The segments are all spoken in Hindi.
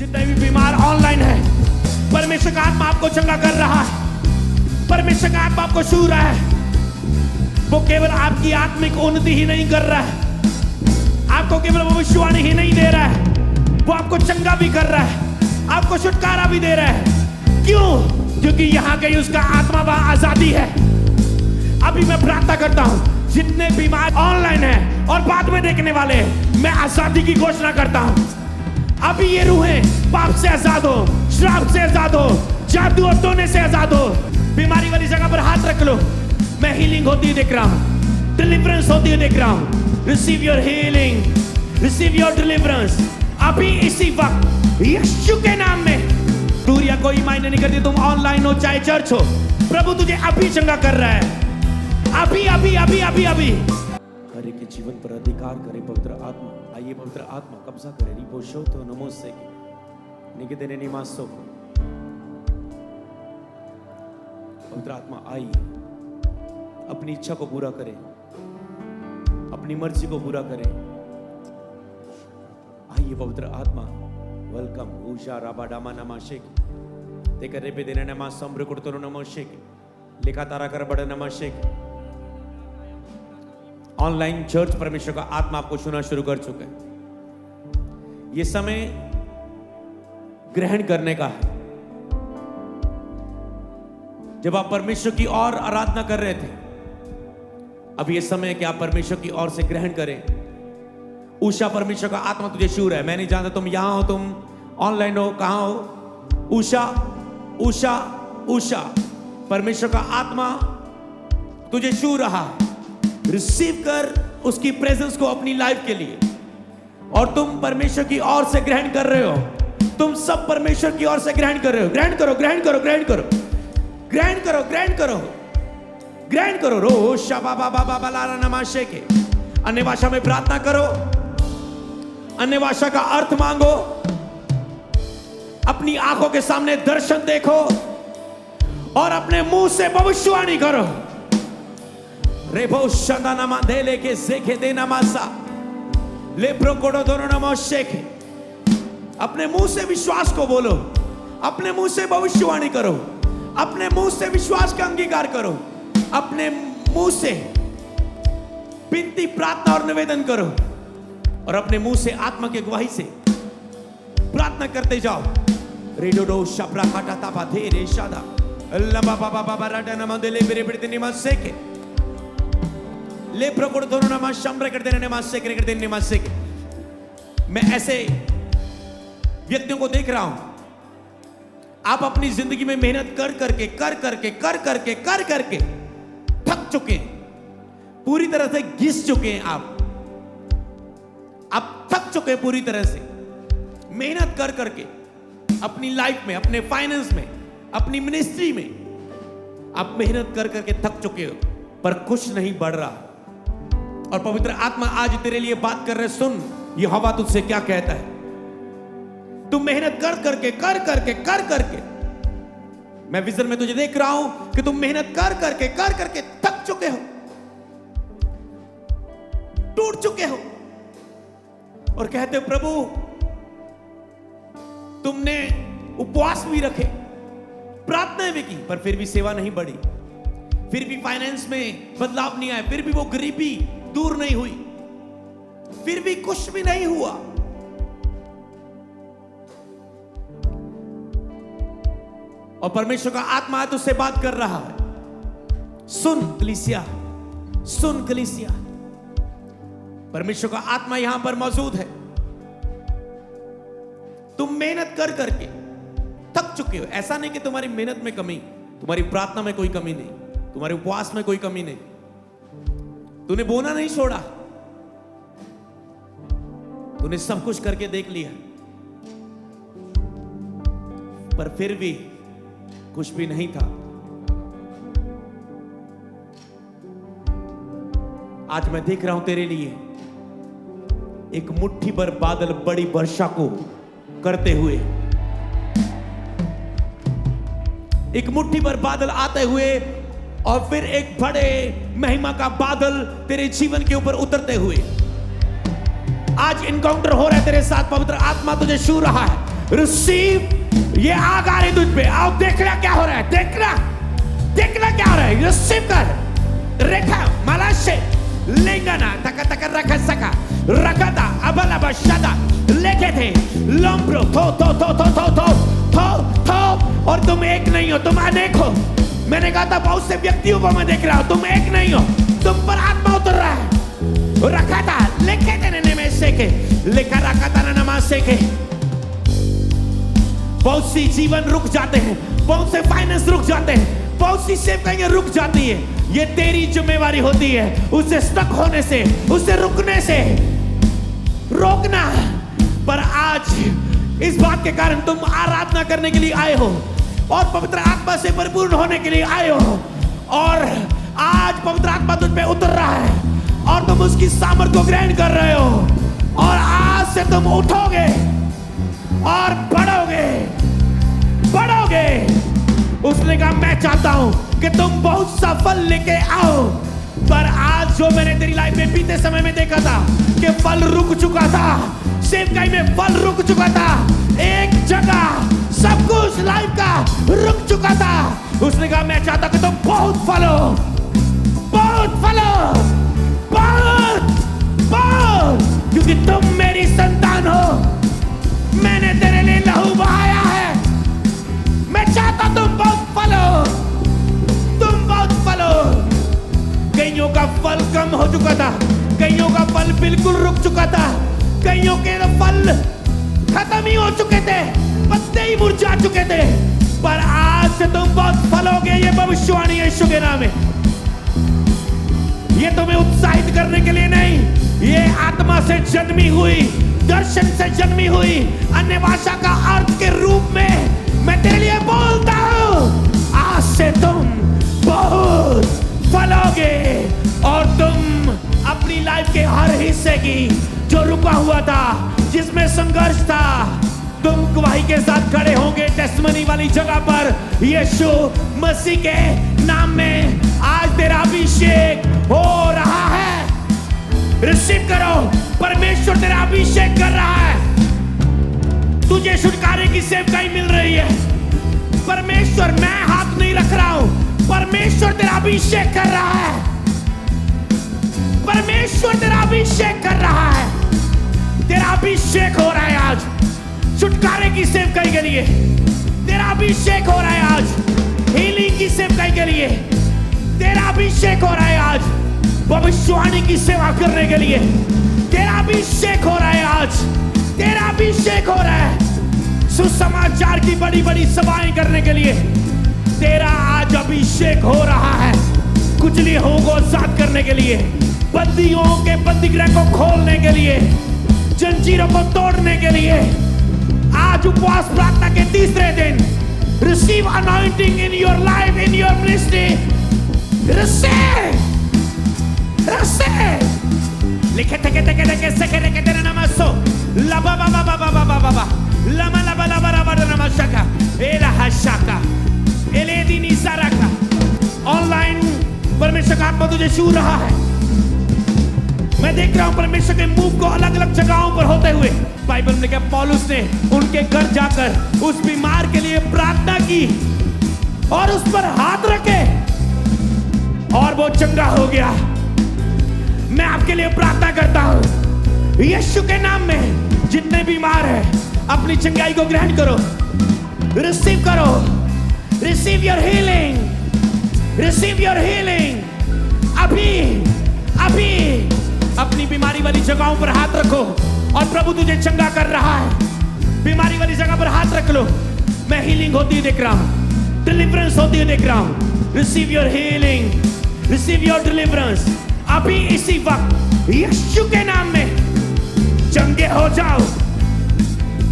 जितने भी बीमार ऑनलाइन है, परमेश्वर का आत्मा आपको चंगा कर रहा है। परमेश्वर का आत्मा आपको छू रहा है। वो केवल आपकी आत्मिक उन्नति ही नहीं कर रहा है, आपको केवल भविष्यवाणी ही नहीं दे रहा है, वो आपको चंगा भी कर रहा है, आपको छुटकारा भी दे रहा है। क्यों? क्योंकि यहाँ के उसका आत्मा वहां आजादी है। अभी मैं प्रार्थना करता हूँ, जितने बीमार ऑनलाइन हैं और बाद में देखने वाले हैं, मैं आजादी की घोषणा करता हूँ। अभी ये रूहें पाप से आजाद हो, श्राप से आजाद हो, जादू और टोने से आजाद हो। बीमारी वाली जगह पर हाथ रख लो। मैं हीलिंग होती हुई देख रहा हूँ, डिलीवरेंस होती हुई देख रहा हूँ। Receive your healing, receive your deliverance अभी इसी वक्त यीशु के नाम में। दूरिया कोई मायने नहीं करती, तुम ऑनलाइन हो चाहे चर्च हो, प्रभु तुझे अभी चंगा कर रहा है। अभी अभी अभी अभी अभी हर एक के जीवन पर अधिकार करे पवित्र आत्मा। आइए पवित्र आत्मा कब्जा करे। रिपोशो तो नमोसे निकेतने निमासो। पवित्र आत्मा आई, अपनी इच्छा को पूरा करे, अपनी मर्जी को पूरा करे। आइए पवित्र आत्मा, वेलकम। ऊषा राबाडामा नमाशेक तेकर रेपे देने नमा संब्र कुड़तरो नमोशेक लिखा तारा कर बड़ा नमोशेक। ऑनलाइन चर्च परमेश्वर का आत्मा आपको छूना शुरू कर चुका है। ये समय ग्रहण करने का है। जब आप परमेश्वर की ओर आराधना कर रहे थे, अब ये समय है कि आप परमेश्वर की ओर से ग्रहण करें। उषा, परमेश्वर का आत्मा तुझे छू रहा है। मैं नहीं जानता तुम यहां हो, तुम ऑनलाइन हो, कहां हो। उषा उषा उषा, परमेश्वर का आत्मा तुझे छू रहा है। रिसीव कर उसकी प्रेजेंस को अपनी लाइफ के लिए। और तुम परमेश्वर की ओर से ग्रहण कर रहे हो। तुम सब परमेश्वर की ओर से ग्रहण कर रहे हो। ग्रहण करो, ग्रहण करो, ग्रहण करो, ग्रहण करो, ग्रहण करो, ग्रहण करो। रो शाबा बाबा बाबा लारा नमाशे के अन्य भाषा में प्रार्थना करो, अन्य भाषा का अर्थ मांगो, अपनी आंखों के सामने दर्शन देखो और अपने मुंह से भविष्यवाणी करो। रेबो शंदा नमा दे लेके सेखे दे नमासा ले प्रोकोडो दोनों नमोशेखे। अपने मुंह से विश्वास को बोलो, अपने मुंह से भविष्यवाणी करो, अपने मुंह से विश्वास का अंगीकार करो, अपने मुंह से विनती, प्रार्थना और निवेदन करो और अपने मुंह से आत्मा की गवाही से प्रार्थना करते जाओ। रेडोडो शप्रा काटा तापा धे रे शादा लंबा बाबा बाबा राडा नम दे ले बेरे बेरे निमा सेके ले प्रकोड दोनों नमा शम्र कर देने निमा सेके कर देने निमा सेके। मैं ऐसे व्यक्तियों को देख रहा हूं, आप अपनी जिंदगी में मेहनत कर करके थक चुके हैं, पूरी तरह से घिस चुके हैं। आप थक चुके हैं पूरी तरह से। मेहनत कर करके अपनी लाइफ में, अपने फाइनेंस में, अपनी मिनिस्ट्री में आप मेहनत कर करके थक चुके हो, पर कुछ नहीं बढ़ रहा। और पवित्र आत्मा आज तेरे लिए बात कर रहे, सुन ये हवा तुझसे क्या कहता है। तुम मेहनत कर करके मैं विजन में तुझे देख रहा हूं कि तुम मेहनत कर करके थक चुके हो, टूट चुके हो और कहते हो प्रभु तुमने उपवास भी रखे, प्रार्थनाएं भी की, पर फिर भी सेवा नहीं बढ़ी, फिर भी फाइनेंस में बदलाव नहीं आया, फिर भी वो गरीबी दूर नहीं हुई, फिर भी कुछ भी नहीं हुआ। और परमेश्वर का आत्मा तुझसे बात कर रहा है। सुन कलीसिया, सुन कलीसिया, परमेश्वर का आत्मा यहां पर मौजूद है। तुम मेहनत कर करके थक चुके हो। ऐसा नहीं कि तुम्हारी मेहनत में कमी, तुम्हारी प्रार्थना में कोई कमी नहीं, तुम्हारे उपवास में कोई कमी नहीं, तूने बोना नहीं छोड़ा, तूने सब कुछ करके देख लिया, पर फिर भी कुछ भी नहीं था। आज मैं देख रहा हूं तेरे लिए एक मुट्ठी भर बादल बड़ी वर्षा को करते हुए, एक मुट्ठी भर बादल आते हुए और फिर एक बड़े महिमा का बादल तेरे जीवन के ऊपर उतरते हुए। आज इनकाउंटर हो रहा है तेरे साथ। पवित्र आत्मा तुझे छू रहा है। रिसीव। ये आग आ रही तुझ पे, आओ देखना क्या हो रहा है, देखना क्या हो रहा है। रिसीव कर। रेखा मलाशे लेंगना तका तका रखा सका रखता अबला बशादा लेके थे लंब्रो थो और तुम एक नहीं हो, तुम अनेक हो। मैंने कहा था बहुत से व्यक्तियों को मैं देख रहा हूं, तुम एक नहीं हो, तुम पर आत्मा उतर रहा है। रखा था लेके थे ने में से के लेखा रखा था ना नमाज से के। बहुत सी जीवन रुक जाते हैं, बहुत से फाइनेंस रुक जाते हैं, बहुत सी सेवकाइयां रुक जाती है। ये तेरी जिम्मेवारी होती है उससे स्टक होने से, उससे रुकने से रोकना। पर आज इस बात के कारण तुम आराधना करने के लिए आए हो और पवित्र आत्मा से परिपूर्ण होने के लिए आए हो, और आज पवित्र आत्मा तुझ पे उतर रहा है और तुम उसकी सामर्थ को ग्रहण कर रहे हो, और आज से तुम उठोगे और बढ़ोगे। उसने कहा मैं चाहता हूं कि तुम बहुत सा फल लेके आओ। पर आज जो मैंने तेरी लाइफ में बीते समय में देखा था कि फल रुक चुका था, सेवकाई में फल रुक चुका था, एक जगह सब कुछ लाइफ का रुक चुका था। उसने कहा मैं चाहता कि तुम बहुत फलो, क्योंकि तुम मेरी संतान हो, मैंने तेरे लिए लहू बहाया है। मैं चाहता तुम बहुत फलो। कईयों का फल कम हो चुका था, कईयों का फल बिल्कुल रुक चुका था, कईयों के फल खत्म ही हो चुके थे, पत्ते ही मुरझा चुके थे। पर आज से तुम बहुत फलोगे, ये भविष्यवाणी यीशु के नाम में। ये तुम्हें उत्साहित करने के लिए नहीं, ये आत्मा से जन्मी हुई, दर्शन से जन्मी हुई अन्य भाषा का अर्थ के रूप में मैं तेरे लिए बोलता हूं। आज से तुम बहुत फलोगे और तुम अपनी लाइफ के हर हिस्से की जो रुका हुआ था, जिसमें संघर्ष था, तुम गवाही के साथ खड़े होंगे टेस्टिमनी वाली जगह पर। यीशु मसीह के नाम में आज तेरा अभिषेक हो रहा है। रिसीव करो, परमेश्वर तेरा अभिषेक कर रहा है, तुझे छुटकारे की सेवकाई मिल रही है। परमेश्वर, मैं हाथ नहीं रख रहा हूं, परमेश्वर तेरा अभिषेक कर रहा है, परमेश्वर तेरा अभिषेक कर रहा है। तेरा अभिषेक हो रहा है आज छुटकारे की सेवकाई के लिए, तेरा अभिषेक हो रहा है आज हीलिंग की सेवकाई के लिए, तेरा अभिषेक हो रहा है आज भविष्यवाणी की सेवा करने के लिए, तेरा अभिषेक हो रहा है आज, तेरा अभिषेक हो रहा है सुसमाचार की बड़ी बड़ी सभाएं करने के लिए। तेरा आज अभिषेक हो रहा है कुचलियों को आजाद करने के लिए, बंदियों के बंदीगृह को खोलने के लिए, जंजीरों को तोड़ने के लिए। आज उपवास प्रार्थना के तीसरे दिन, receive anointing in your life, in your ministry. लिखे थे के सके के तेरा नमस्सो लबा बा बा बा बा बा बा लमा लबा लबा लबा नमस्का एला हशाका एलेदी निसारका। ऑनलाइन परमेश्वर का आत्मा तुझे छू रहा है। मैं देख रहा हूं परमेश्वर के मूव को अलग अलग जगहों पर होते हुए। बाइबल में क्या पौलुस ने उनके घर जाकर उस बीमार के लिए प्रार्थना की और उस पर हाथ रखे और वो चंगा हो गया। मैं आपके लिए प्रार्थना करता हूं यीशु के नाम में, जितने बीमार हैं अपनी चंगाई को ग्रहण करो, रिसीव करो, receive your healing, receive your healing. अभी अपनी बीमारी वाली जगहों पर हाथ रखो और प्रभु तुझे चंगा कर रहा है। बीमारी वाली जगह पर हाथ रख लो, मैं हीलिंग होती देख रहा हूं, डिलीवरेंस होती हुई देख रहा हूं। Receive your healing, receive your deliverance. अभी इसी वक्त यीशु के नाम में चंगे हो जाओ।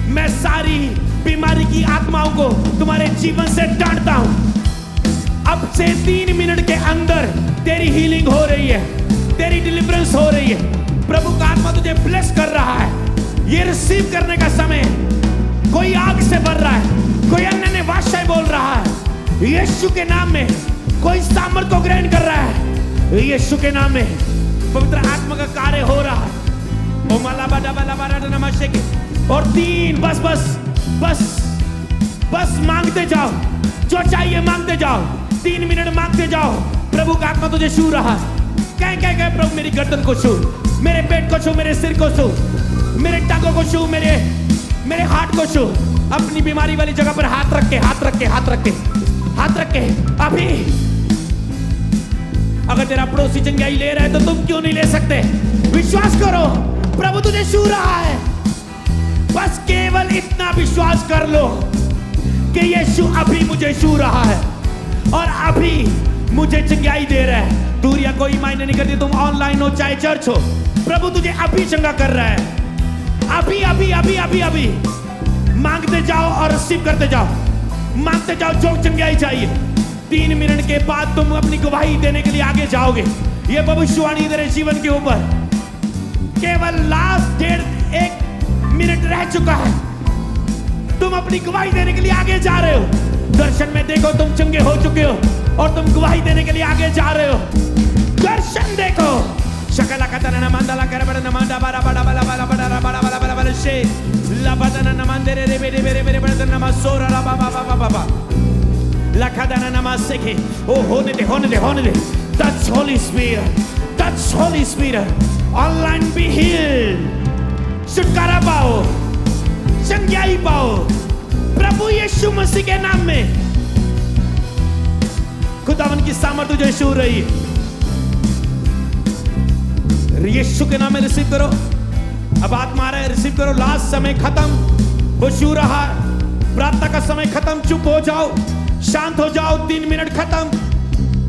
मैं सारी बीमारी की आत्माओं को तुम्हारे जीवन से डांटता हूं। अब से 3 मिनट के अंदर तेरी हीलिंग हो रही है, तेरी डिलीवरेंस हो रही है। प्रभु का आत्मा तुझे ब्लेस कर रहा है। ये रिसीव करने का समय। कोई आग से भर रहा है, कोई अन्य भाषाएं बोल रहा है, यीशु के नाम में कोई सामर्थ को ग्रहण कर रहा है। यीशु के नाम में पवित्र आत्मा का कार्य हो रहा है। और 3 बस बस मांगते जाओ, जो चाहिए मांगते जाओ, 3 मिनट मांगते जाओ। प्रभु का आत्मा तुझे छू रहा है। कह प्रभु मेरी गर्दन को छू, मेरे पेट को छू, मेरे सिर को छू, मेरे टांगों को छू, मेरे हाथ को छू। अपनी बीमारी वाली जगह पर हाथ रख के अभी। अगर तेरा पड़ोसी चंगाई ले रहा है तो तुम क्यों नहीं ले सकते? विश्वास करो, प्रभु तुझे छू रहा है। बस केवल इतना विश्वास कर लो कि यीशु अभी मुझे छू रहा है और अभी मुझे चंगाई दे रहा है। दूरियां कोई मायने नहीं करती, तुम ऑनलाइन हो चाहे चर्च हो, प्रभु तुझे अभी चंगा कर रहा है। अभी मांगते जाओ और रिसीव करते जाओ, मांगते जाओ जो चंगाई चाहिए। 3 मिनट के बाद तुम अपनी गवाही देने के लिए आगे जाओगे। ये भविष्यवाणी तेरे जीवन के ऊपर। केवल लास्ट 1.5 मिनट रह चुका है, तुम अपनी गवाही देने के लिए आगे जा रहे हो। दर्शन में देखो तुम चंगे हो चुके हो और तुम गवाही देने के लिए आगे जा रहे हो। दर्शन देखो। शकला कतना मंदला कर बड़ा नमंदा बड़ा बड़ा बड़ा बड़ा बड़ा बड़ा बड़ा बड़ा बड़ा शे लबदना नमंदे रे बेरे बेरे बेरे बड़ा नमसोरा रा बा बा बा बा लखदना नमस्से के। ओ होने दे। Touch Holy Spirit. Online be healed. छुटकारा पाओ, चंगाई पाओ प्रभु यीशु मसीह के नाम में। खुदावन की सामर्थ तुझे छू रही है। यीशु के नाम में रिसीव करो। अब आत्मा आ रहा है, रिसीव करो। लास्ट समय खत्म, वो छू रहा है। प्रार्थना का समय खत्म, चुप हो जाओ, शांत हो जाओ। 3 मिनट खत्म।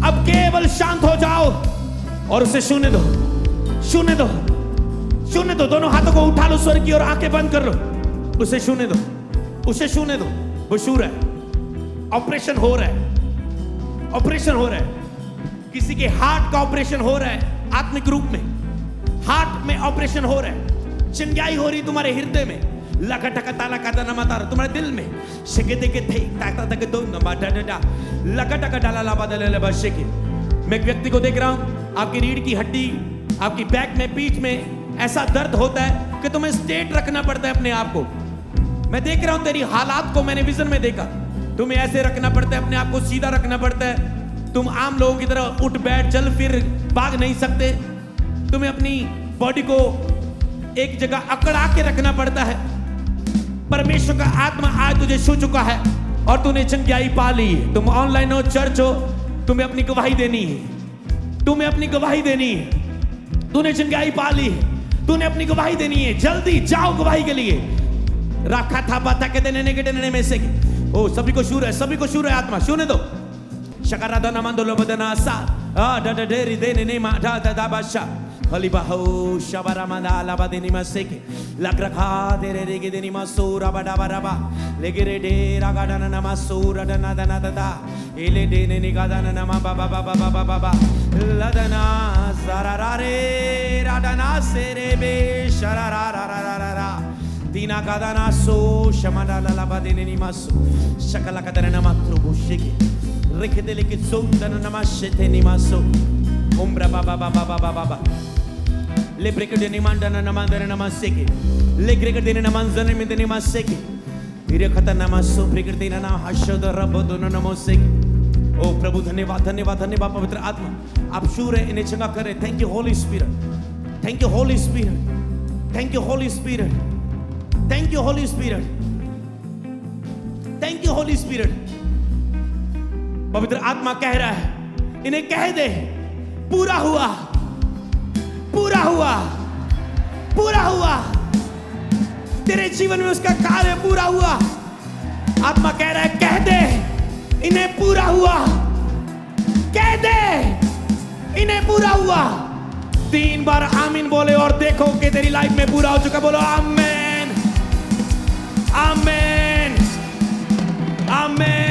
अब केवल शांत हो जाओ और उसे छूने दो। दोनों हाथों को उठा लो स्वर की और आंखें बंद कर लो। उसे छूने दो। वो छू रहा है। ऑपरेशन हो रहा है। किसी के हार्ट का ऑपरेशन हो रहा है, आत्मिक रूप में हार्ट में ऑपरेशन हो रहा है। चंगाई हो रही तुम्हारे हृदय में, तुम्हारे दिल में। मैं एक व्यक्ति को देख रहा हूं, आपकी रीढ़ की हड्डी, आपकी बैक में, पीठ में ऐसा दर्द होता है कि तुम्हें स्ट्रेट रखना पड़ता है अपने आप को। मैं देख रहा हूं तेरी हालात को, मैंने विजन में देखा। तुम्हें ऐसे रखना पड़ता है, अपने आप को सीधा रखना पड़ता है। तुम आम लोगों की तरह उठ बैठ चल फिर भाग नहीं सकते। तुम्हें अपनी बॉडी को एक जगह अकड़ा के रखना पड़ता है। परमेश्वर का आत्मा आज तुझे छू चुका है और तूने चंगाई पा ली है। तुम ऑनलाइन हो, चर्च हो, तुम्हें अपनी गवाही देनी है। तूने चंगाई पा ली है, तूने अपनी गवाही देनी है। जल्दी जाओ गवाही के लिए। रखा था बाता के देने के देने में से। ओ सभी को छू रहा है आत्मा, छूने दो। शकरादा नमंदलो बदना सा ड ड डेरी देने ने मा दा दा बाशा हलिबाहो शबरामंदा लाबादेनी मसेके लग्रखा तेरे रेगे देनी मसूरा बड़ा बराबा लेगे रे डे रागाडना नमसूरा दना दना ददा एले देने निगादना नमा बाबा बाबा बाबा बाबा लदना सरारारे राडना सेरे बे शरारारारारा तीना गादना सो शमदा लाबादेनी निमसु शकला कदना नमत्रो बुशेके रेखे लेके सोंदना नमशेते निमसु उम्रा बाबा बाबा बाबा बाबा ले ब्रेक देने मांडना नमांदना नमसेके ले ब्रेक देने नमांजने में देने मसेके तेरे खतर नमसो ब्रेक देना ना हशद रब दोनों नमसेके। ओ प्रभु धन्यवाद धन्यवाद धन्यवाद पवित्र आत्मा, आप शूर है, इन्हें चंगा करे। Thank you Holi spirit, thank you Holi spirit, thank you Holi spirit, thank you Holi spirit, thank you Holi spirit. पवित्र आत्मा कह रहा है, इन्हें कह दे पूरा हुआ, पूरा हुआ, पूरा हुआ। तेरे जीवन में उसका कार्य पूरा हुआ। आत्मा कह रहा है कह दे इन्हें पूरा हुआ, कह दे इन्हें पूरा हुआ। 3 बार आमीन बोले और देखो कि तेरी लाइफ में पूरा हो चुका। बोलो आमीन, आमीन, आमीन।